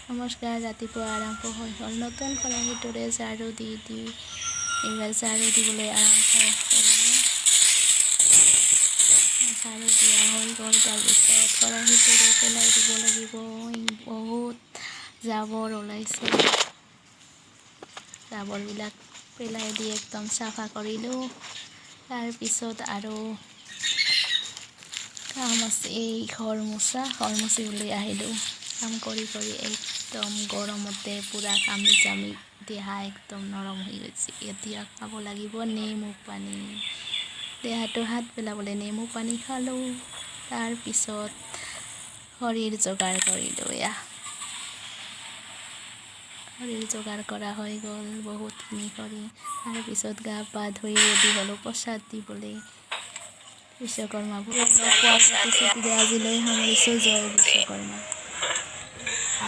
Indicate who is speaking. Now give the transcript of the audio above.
Speaker 1: নমস্কাৰ। ৰাতিপুৱা আৰম্ভ হৈ হ'ল নতুন খৰাহিটোৰে ঝাৰু দি এইবাৰ ঝাৰু দিবলৈ আৰম্ভ কৰিলোঁ। ঝাৰু দিয়া হৈ গ'ল। তাৰপিছত খৰাহিটোৰে পেলাই দিব লাগিব। বহুত জাবৰ ওলাইছে। জাবৰবিলাক পেলাই দি একদম চাফা কৰিলোঁ। তাৰপিছত আৰু কাম আছে, এই ঘৰ মুচিবলৈ আহিলোঁ। কাম কৰি একদম গৰমতে পূৰা ঘামি জামি দেহা একদম নৰম হৈ গৈছে। এতিয়া খাব লাগিব নেমু পানী। দেহাটো হাত পেলাবলৈ নেমু পানী খালোঁ। তাৰপিছত খৰিৰ যোগাৰ কৰিলোঁ। খৰিৰ যোগাৰ কৰা হৈ গ'ল বহুতখিনি খৰি। তাৰপিছত গা পা ধুই ৰেডি হ'লোঁ প্ৰসাদ দিবলৈ বিশ্বকৰ্মা। আজিলৈ সামৰিছোঁ। জয় বিশ্বকৰ্মা।